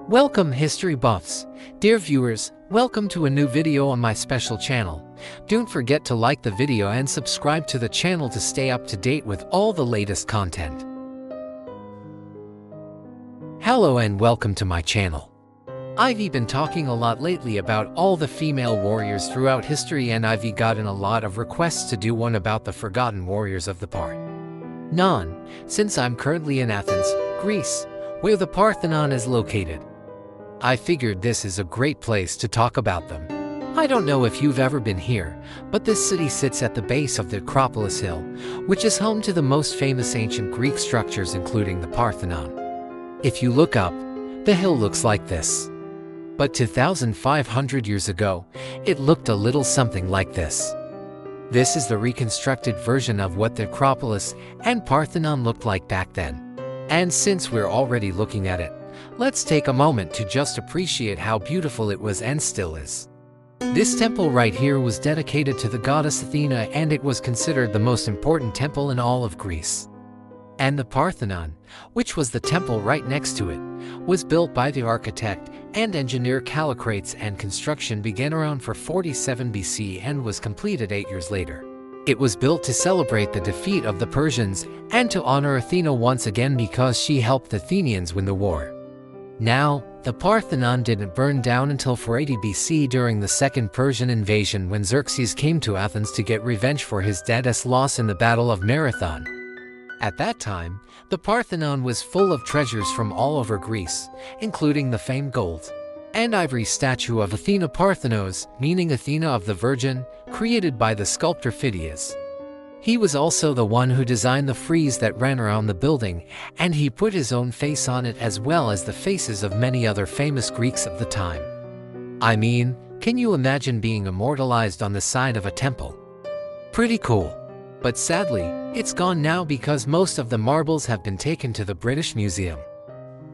Welcome history buffs. Dear viewers, welcome to a new video on my special channel. Don't forget to like the video and subscribe to the channel to stay up to date with all the latest content. Hello and welcome to my channel. I've been talking a lot lately about all the female warriors throughout history, and I've gotten a lot of requests to do one about the forgotten warriors of the Parthenon, since I'm currently in Athens, Greece, where the Parthenon is located. I figured this is a great place to talk about them. I don't know if you've ever been here, but this city sits at the base of the Acropolis Hill, which is home to the most famous ancient Greek structures, including the Parthenon. If you look up, the hill looks like this. But 2,500 years ago, it looked a little something like this. This is the reconstructed version of what the Acropolis and Parthenon looked like back then. And since we're already looking at it, let's take a moment to just appreciate how beautiful it was and still is. This temple right here was dedicated to the goddess Athena, and it was considered the most important temple in all of Greece. And the Parthenon, which was the temple right next to it, was built by the architect and engineer Callicrates, and construction began around 447 BC and was completed 8 years later. It was built to celebrate the defeat of the Persians and to honor Athena once again because she helped the Athenians win the war. Now, the Parthenon didn't burn down until 480 BC during the Second Persian invasion, when Xerxes came to Athens to get revenge for his dad's loss in the Battle of Marathon. At that time, the Parthenon was full of treasures from all over Greece, including the famed gold and ivory statue of Athena Parthenos, meaning Athena of the Virgin, created by the sculptor Phidias. He was also the one who designed the frieze that ran around the building, and he put his own face on it as well as the faces of many other famous Greeks of the time. I mean, can you imagine being immortalized on the side of a temple? Pretty cool. But sadly, it's gone now because most of the marbles have been taken to the British Museum.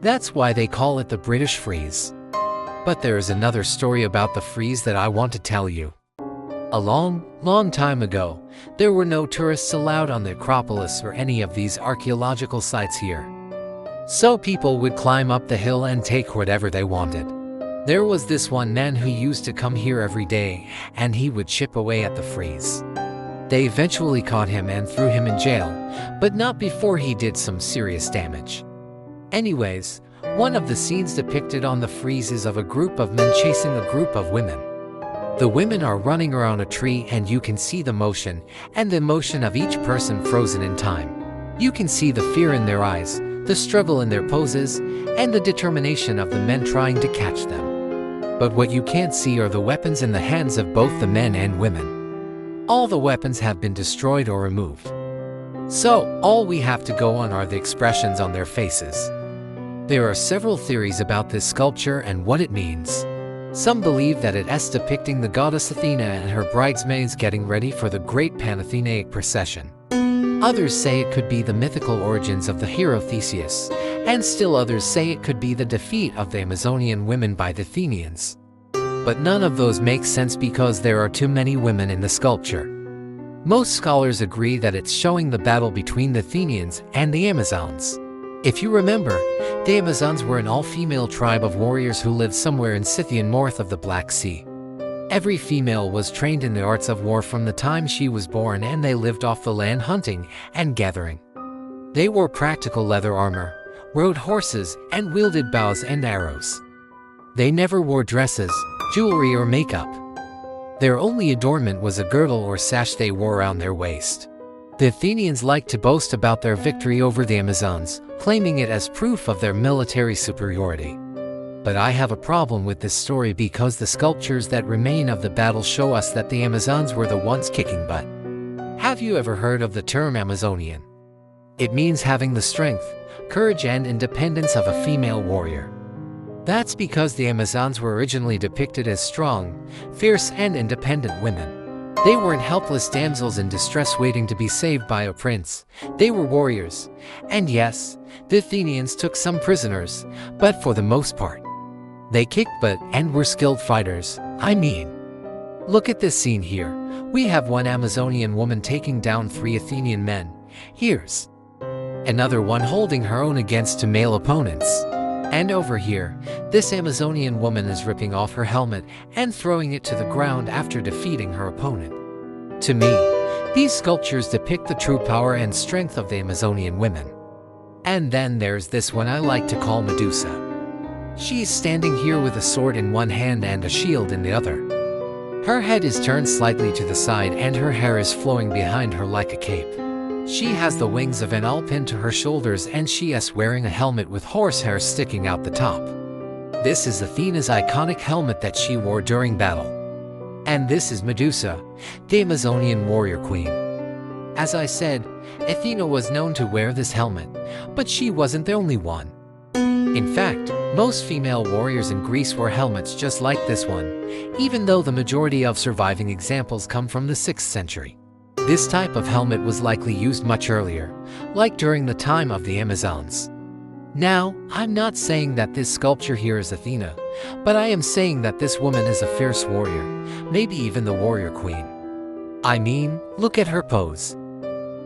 That's why they call it the British Frieze. But there is another story about the frieze that I want to tell you. A long time ago, there were no tourists allowed on the Acropolis or any of these archaeological sites here. So people would climb up the hill and take whatever they wanted. There was this one man who used to come here every day, and he would chip away at the frieze. They eventually caught him and threw him in jail, but not before he did some serious damage. Anyways, one of the scenes depicted on the frieze is of a group of men chasing a group of women. The women are running around a tree, and you can see the motion of each person frozen in time. You can see the fear in their eyes, the struggle in their poses, and the determination of the men trying to catch them. But what you can't see are the weapons in the hands of both the men and women. All the weapons have been destroyed or removed. So, all we have to go on are the expressions on their faces. There are several theories about this sculpture and what it means. Some believe that it is depicting the goddess Athena and her bridesmaids getting ready for the great Panathenaic procession. Others say it could be the mythical origins of the hero Theseus, and still others say it could be the defeat of the Amazonian women by the Athenians. But none of those make sense because there are too many women in the sculpture. Most scholars agree that it's showing the battle between the Athenians and the Amazons. If you remember, the Amazons were an all-female tribe of warriors who lived somewhere in Scythia north of the Black Sea. Every female was trained in the arts of war from the time she was born, and they lived off the land hunting and gathering. They wore practical leather armor, rode horses, and wielded bows and arrows. They never wore dresses, jewelry, or makeup. Their only adornment was a girdle or sash they wore around their waist. The Athenians liked to boast about their victory over the Amazons, claiming it as proof of their military superiority. But I have a problem with this story because the sculptures that remain of the battle show us that the Amazons were the ones kicking butt. Have you ever heard of the term Amazonian? It means having the strength, courage, and independence of a female warrior. That's because the Amazons were originally depicted as strong, fierce, and independent women. They weren't helpless damsels in distress waiting to be saved by a prince. They were warriors. And yes, the Athenians took some prisoners, but for the most part, they kicked butt and were skilled fighters. I mean, look at this scene here. We have one Amazonian woman taking down 3 Athenian men. Here's another one holding her own against 2 male opponents. And over here, this Amazonian woman is ripping off her helmet and throwing it to the ground after defeating her opponent. To me, these sculptures depict the true power and strength of the Amazonian women. And then there's this one I like to call Medusa. She's standing here with a sword in one hand and a shield in the other. Her head is turned slightly to the side and her hair is flowing behind her like a cape. She has the wings of an owl pinned to her shoulders and she is wearing a helmet with horsehair sticking out the top. This is Athena's iconic helmet that she wore during battle. And this is Medusa, the Amazonian warrior queen. As I said, Athena was known to wear this helmet, but she wasn't the only one. In fact, most female warriors in Greece wore helmets just like this one, even though the majority of surviving examples come from the 6th century. This type of helmet was likely used much earlier, like during the time of the Amazons. Now, I'm not saying that this sculpture here is Athena, but I am saying that this woman is a fierce warrior, maybe even the warrior queen. I mean, look at her pose.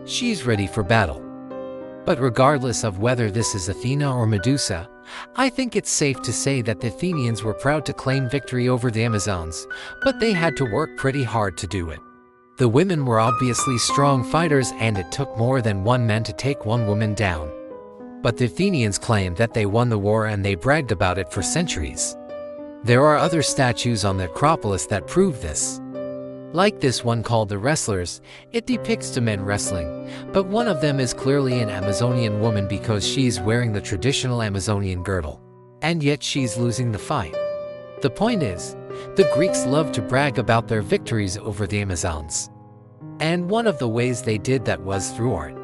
She's ready for battle. But regardless of whether this is Athena or Medusa, I think it's safe to say that the Athenians were proud to claim victory over the Amazons, but they had to work pretty hard to do it. The women were obviously strong fighters and it took more than one man to take one woman down. But the Athenians claimed that they won the war and they bragged about it for centuries. There are other statues on the Acropolis that prove this. Like this one called the Wrestlers, it depicts two men wrestling, but one of them is clearly an Amazonian woman because she's wearing the traditional Amazonian girdle. And yet she's losing the fight. The point is, the Greeks loved to brag about their victories over the Amazons. And one of the ways they did that was through art.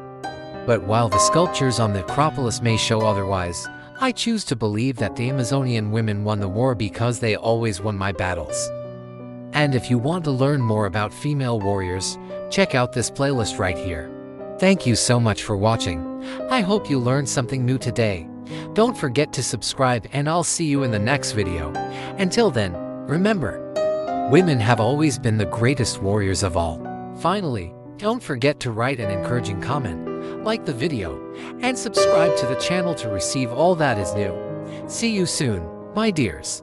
But while the sculptures on the Acropolis may show otherwise, I choose to believe that the Amazonian women won the war because they always won my battles. And if you want to learn more about female warriors, check out this playlist right here. Thank you so much for watching. I hope you learned something new today. Don't forget to subscribe and I'll see you in the next video. Until then, remember, women have always been the greatest warriors of all. Finally, don't forget to write an encouraging comment, like the video, and subscribe to the channel to receive all that is new. See you soon, my dears.